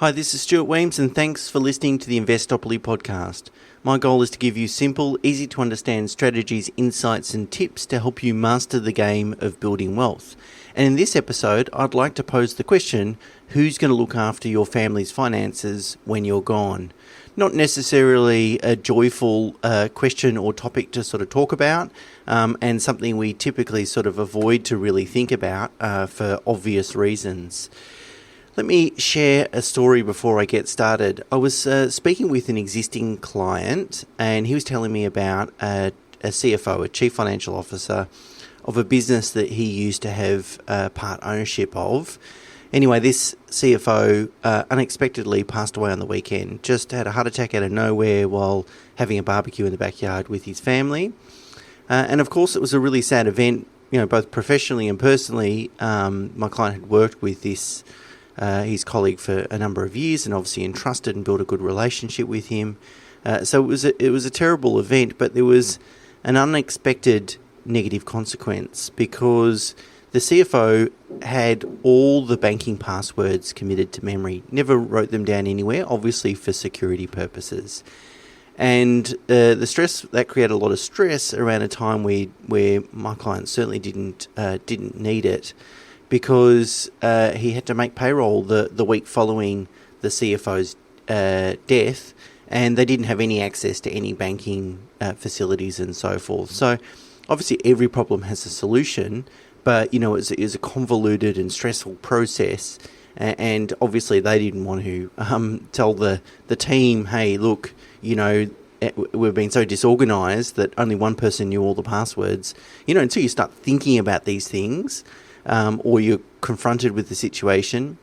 Hi, this is Stuart Weems, and thanks for listening to the Investopoly podcast. My goal is to give you simple, easy to understand strategies, insights and tips to help you master the game of building wealth. And in this episode, I'd like to pose the question, who's going to look after your family's finances when you're gone? Not necessarily a joyful question or topic to sort of talk about, and something we typically sort of avoid to really think about for obvious reasons. Let me share a story before I get started. I was speaking with an existing client, and he was telling me about a CFO, a Chief Financial Officer, of a business that he used to have part ownership of. Anyway, this CFO unexpectedly passed away on the weekend. Just had a heart attack out of nowhere while having a barbecue in the backyard with his family. And of course, it was a really sad event, both professionally and personally. My client had worked with his colleague for a number of years and obviously entrusted and built a good relationship with him. So it was a terrible event, but there was an unexpected negative consequence because the CFO had all the banking passwords committed to memory, never wrote them down anywhere, obviously for security purposes. And the stress that created a lot of stress around a time where my client certainly didn't need it, because he had to make payroll the week following the CFO's death, and they didn't have any access to any banking facilities and so forth. So obviously every problem has a solution, but it's a convoluted and stressful process, and obviously they didn't want to tell the team, hey, look, we've been so disorganized that only one person knew all the passwords. Until you start thinking about these things, or you're confronted with the situation,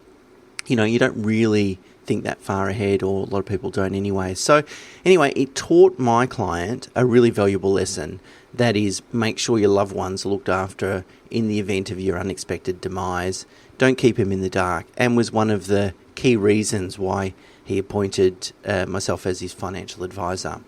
you don't really think that far ahead, or a lot of people don't anyway. So anyway, it taught my client a really valuable lesson. That is, make sure your loved ones are looked after in the event of your unexpected demise. Don't keep them in the dark, and was one of the key reasons why he appointed myself as his financial advisor.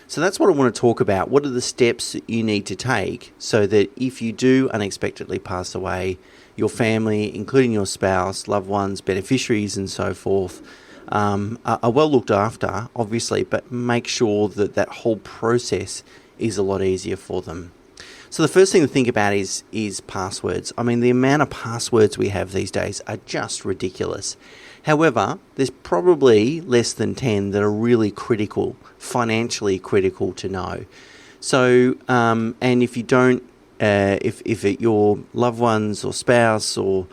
So that's what I want to talk about. What are the steps that you need to take so that if you do unexpectedly pass away, your family, including your spouse, loved ones, beneficiaries and so forth, are well looked after, obviously, but make sure that that whole process is a lot easier for them. So the first thing to think about is passwords. I mean, the amount of passwords we have these days are just ridiculous. However, there's probably less than 10 that are really critical, financially critical to know. So, and if you don't, if your loved ones or spouse or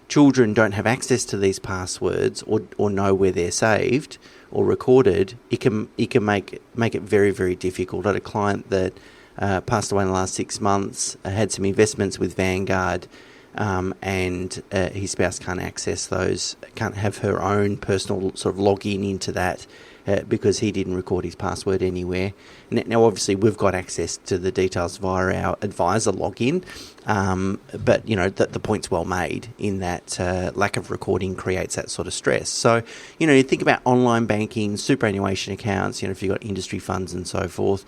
children don't have access to these passwords or know where they're saved or recorded, it can make it very, very difficult. I had a client that passed away in the last 6 months, had some investments with Vanguard, and his spouse can't access those, can't have her own personal sort of login into that because he didn't record his password anywhere. Now, obviously, we've got access to the details via our advisor login, but, the point's well made in that lack of recording creates that sort of stress. So, you think about online banking, superannuation accounts, if you've got industry funds and so forth,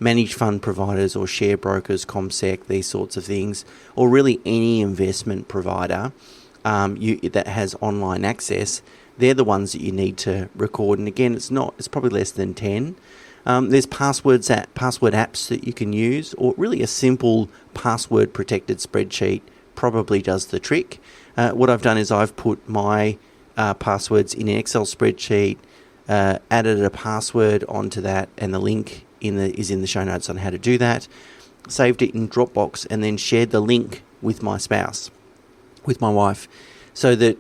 managed fund providers or share brokers, ComSec, these sorts of things, or really any investment provider that has online access, they're the ones that you need to record. And again, it's probably less than 10. There's password apps that you can use, or really a simple password protected spreadsheet probably does the trick. What I've done is I've put my passwords in an Excel spreadsheet, added a password onto that, and the link is in the show notes on how to do that, saved it in Dropbox, and then shared the link with my spouse, with my wife, so that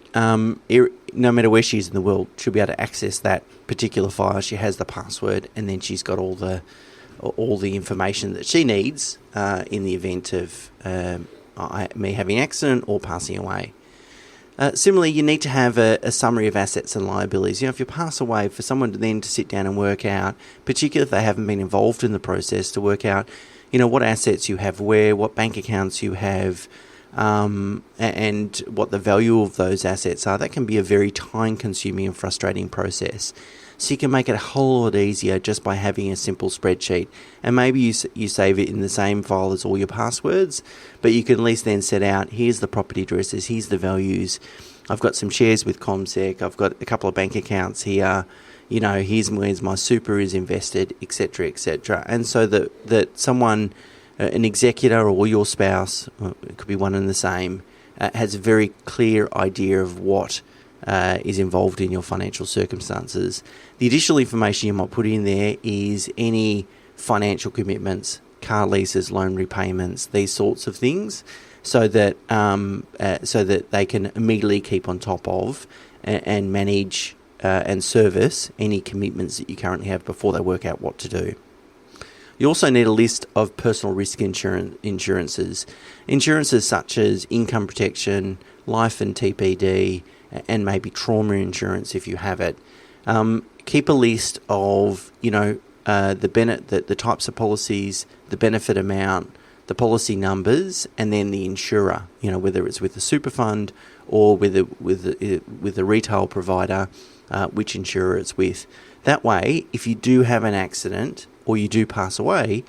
no matter where she is in the world, she'll be able to access that particular file. She has the password, and then she's got all the information that she needs in the event of me having an accident or passing away. Similarly, you need to have a summary of assets and liabilities. If you pass away, for someone to sit down and work out, particularly if they haven't been involved in the process, to work out, what assets you have where, what bank accounts you have, and what the value of those assets are. That can be a very time-consuming and frustrating process. So you can make it a whole lot easier just by having a simple spreadsheet. And maybe you save it in the same file as all your passwords, but you can at least then set out, here's the property addresses, here's the values, I've got some shares with ComSec, I've got a couple of bank accounts here, here's where's my super is invested, etc., etc. And so that someone, an executor or your spouse, it could be one and the same, has a very clear idea of what is involved in your financial circumstances. The additional information you might put in there is any financial commitments, car leases, loan repayments, these sorts of things, so that they can immediately keep on top of and manage and service any commitments that you currently have before they work out what to do. You also need a list of personal risk insurances such as income protection, life and TPD, and maybe trauma insurance if you have it. Keep a list of the types of policies, the benefit amount, the policy numbers, and then the insurer. Whether it's with a super fund or with a retail provider, which insurer it's with. That way, if you do have an accident or you do pass away,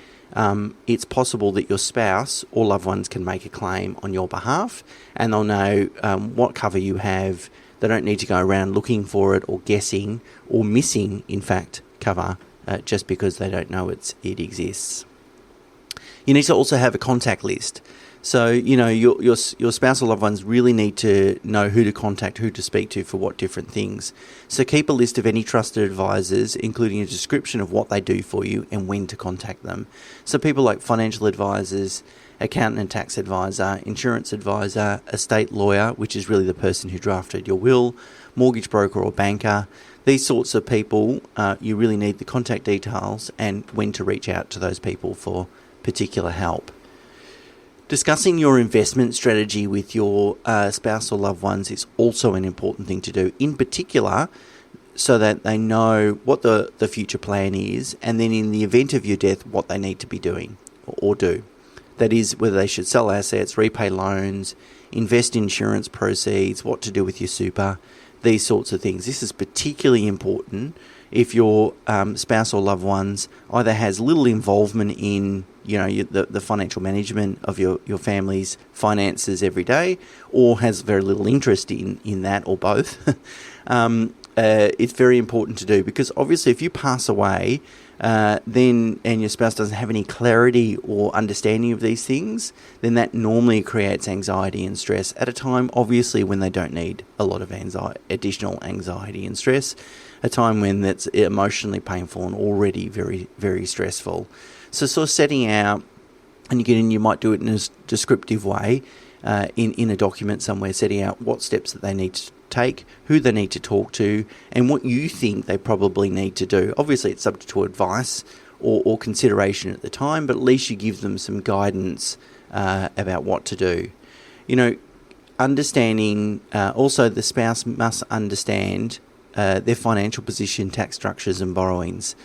it's possible that your spouse or loved ones can make a claim on your behalf, and they'll know what cover you have. They don't need to go around looking for it or guessing or missing, in fact, cover just because they don't know it exists. You need to also have a contact list. So, your spouse or loved ones really need to know who to contact, who to speak to for what different things. So keep a list of any trusted advisors, including a description of what they do for you and when to contact them. So people like financial advisors, accountant and tax advisor, insurance advisor, estate lawyer, which is really the person who drafted your will, mortgage broker or banker. These sorts of people, you really need the contact details and when to reach out to those people for particular help. Discussing your investment strategy with your spouse or loved ones is also an important thing to do, in particular so that they know what the future plan is, and then in the event of your death, what they need to be doing or do. That is, whether they should sell assets, repay loans, invest insurance proceeds, what to do with your super, these sorts of things. This is particularly important if your spouse or loved ones either has little involvement in the financial management of your family's finances every day, or has very little interest in that, or both. It's very important to do, because obviously if you pass away and your spouse doesn't have any clarity or understanding of these things, then that normally creates anxiety and stress at a time, obviously, when they don't need a lot of additional anxiety and stress, a time when that's emotionally painful and already very, very stressful. So sort of setting out, and you might do it in a descriptive way in a document somewhere, setting out what steps that they need to take, who they need to talk to, and what you think they probably need to do. Obviously, it's subject to advice or consideration at the time, but at least you give them some guidance about what to do. Understanding, also the spouse must understand their financial position, tax structures and borrowings.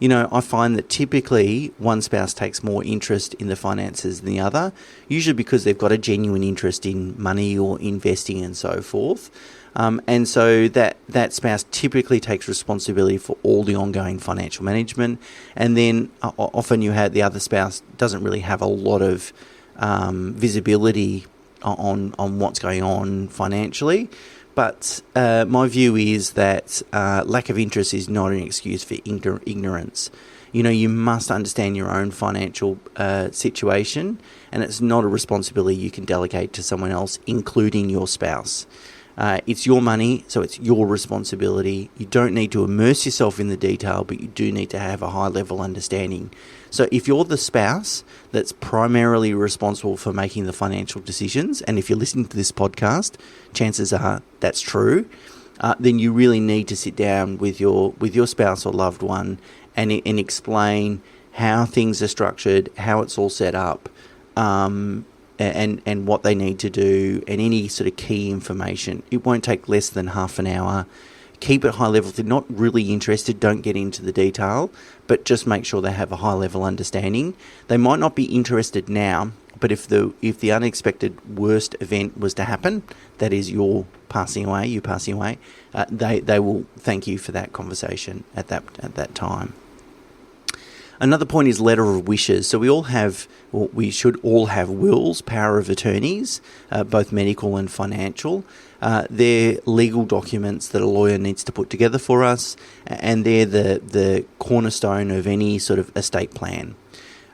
I find that typically one spouse takes more interest in the finances than the other, usually because they've got a genuine interest in money or investing and so forth. And so that spouse typically takes responsibility for all the ongoing financial management. And then often the other spouse doesn't really have a lot of visibility on what's going on financially. But my view is that lack of interest is not an excuse for ignorance. You must understand your own financial situation, and it's not a responsibility you can delegate to someone else, including your spouse. It's your money, so it's your responsibility. You don't need to immerse yourself in the detail, but you do need to have a high-level understanding. So if you're the spouse that's primarily responsible for making the financial decisions, and if you're listening to this podcast, chances are that's true, then you really need to sit down with your spouse or loved one and explain how things are structured, how it's all set up, and what they need to do, and any sort of key information. It won't take less than half an hour. Keep it high level. If they're not really interested, don't get into the detail, but just make sure they have a high level understanding. They might not be interested now, but if the unexpected worst event was to happen, that is you passing away, they will thank you for that conversation at that time. Another point is letter of wishes. So we should all have wills, power of attorneys, both medical and financial. They're legal documents that a lawyer needs to put together for us, and they're the cornerstone of any sort of estate plan.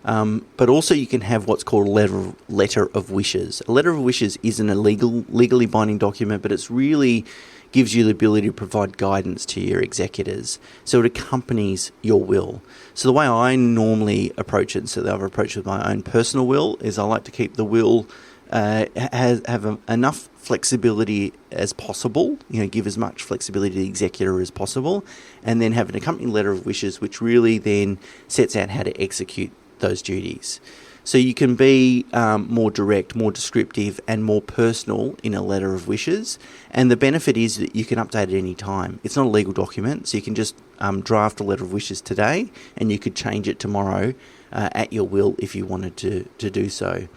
But also you can have what's called a letter of wishes. A letter of wishes isn't a legally binding document, but it's really gives you the ability to provide guidance to your executors. So it accompanies your will. So the way I normally approach it, and so that I've approached with my own personal will, is I like to keep the will enough flexibility as possible, give as much flexibility to the executor as possible, and then have an accompanying letter of wishes, which really then sets out how to execute those duties. So you can be more direct, more descriptive, and more personal in a letter of wishes. And the benefit is that you can update at any time. It's not a legal document, so you can just draft a letter of wishes today, and you could change it tomorrow at your will if you wanted to do so.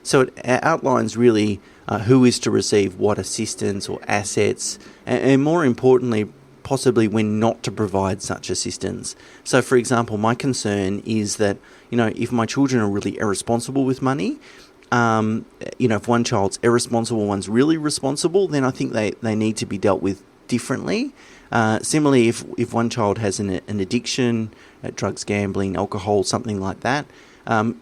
So it outlines really who is to receive what assistance or assets, and more importantly, possibly when not to provide such assistance. So, for example, my concern is that, if my children are really irresponsible with money, if one child's irresponsible, one's really responsible, then I think they need to be dealt with differently. Similarly, if one child has an addiction, drugs, gambling, alcohol, something like that,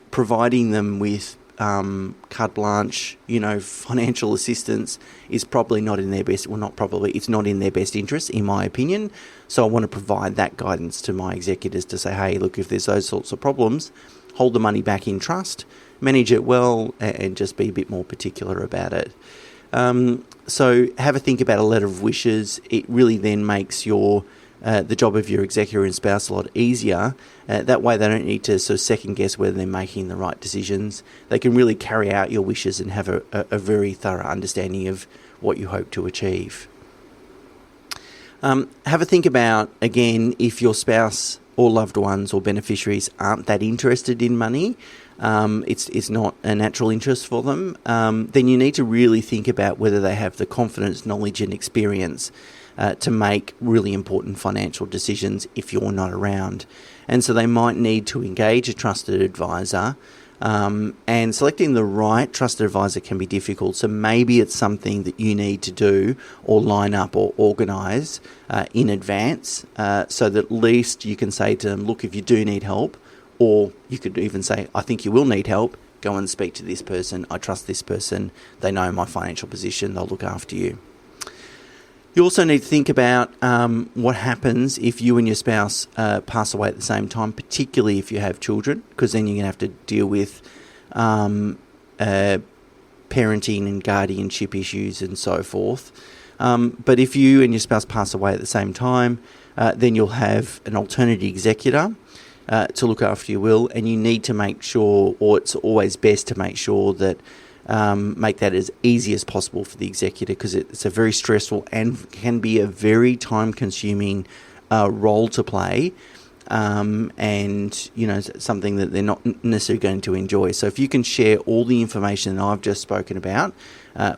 providing them with carte blanche, financial assistance is probably not in their best, it's not in their best interest, in my opinion. So I want to provide that guidance to my executors to say, hey, look, if there's those sorts of problems, hold the money back in trust, manage it well, and just be a bit more particular about it. So have a think about a letter of wishes. It really then makes the job of your executor and spouse a lot easier. That way they don't need to sort of second guess whether they're making the right decisions. They can really carry out your wishes and have a very thorough understanding of what you hope to achieve. Have a think about, again, if your spouse or loved ones or beneficiaries aren't that interested in money, it's not a natural interest for them, then you need to really think about whether they have the confidence, knowledge and experience to make really important financial decisions if you're not around. And so they might need to engage a trusted advisor, and selecting the right trusted advisor can be difficult. So maybe it's something that you need to do or line up or organise in advance, so that at least you can say to them, look, if you do need help, or you could even say, I think you will need help, go and speak to this person. I trust this person. They know my financial position. They'll look after you. You also need to think about what happens if you and your spouse pass away at the same time, particularly if you have children, because then you're going to have to deal with parenting and guardianship issues and so forth. But if you and your spouse pass away at the same time, then you'll have an alternative executor to look after your will, and you need to make sure, or it's always best to make sure that make that as easy as possible for the executor, because it's a very stressful and can be a very time-consuming role to play, and something that they're not necessarily going to enjoy. So if you can share all the information that I've just spoken about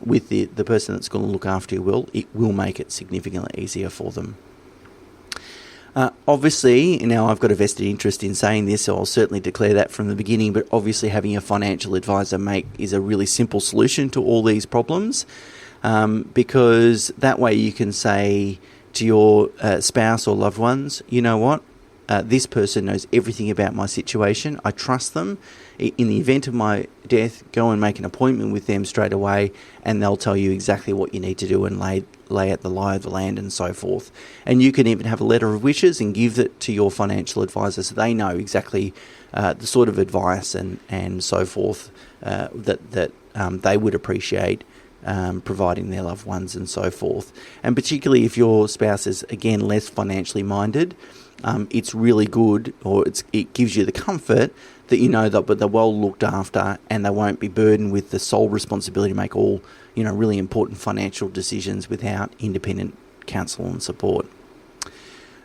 with the person that's going to look after your will, it will make it significantly easier for them. Obviously, now I've got a vested interest in saying this, so I'll certainly declare that from the beginning, but obviously having a financial advisor is a really simple solution to all these problems, because that way you can say to your spouse or loved ones, you know what, this person knows everything about my situation, I trust them. In the event of my death, go and make an appointment with them straight away, and they'll tell you exactly what you need to do and lay out the lie of the land and so forth. And you can even have a letter of wishes and give it to your financial advisor, so they know exactly the sort of advice and so forth that they would appreciate providing their loved ones and so forth. And particularly if your spouse is, again, less financially minded, it's really good, or it gives you the comfort that you know that they're well looked after and they won't be burdened with the sole responsibility to make all really important financial decisions without independent counsel and support.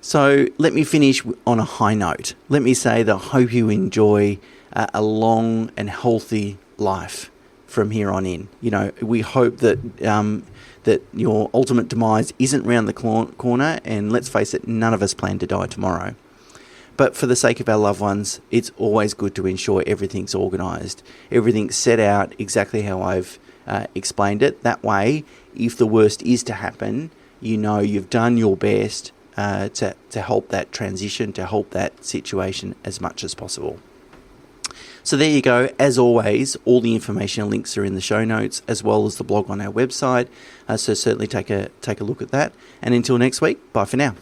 So let me finish on a high note. Let me say that I hope you enjoy a long and healthy life from here on in. We hope that that your ultimate demise isn't round the corner, and let's face it, none of us plan to die tomorrow. But for the sake of our loved ones, it's always good to ensure everything's organised, everything's set out exactly how I've explained it. That way, if the worst is to happen, you know you've done your best to help that transition, to help that situation as much as possible. So there you go. As always, all the information and links are in the show notes, as well as the blog on our website. So certainly take a look at that. And until next week, bye for now.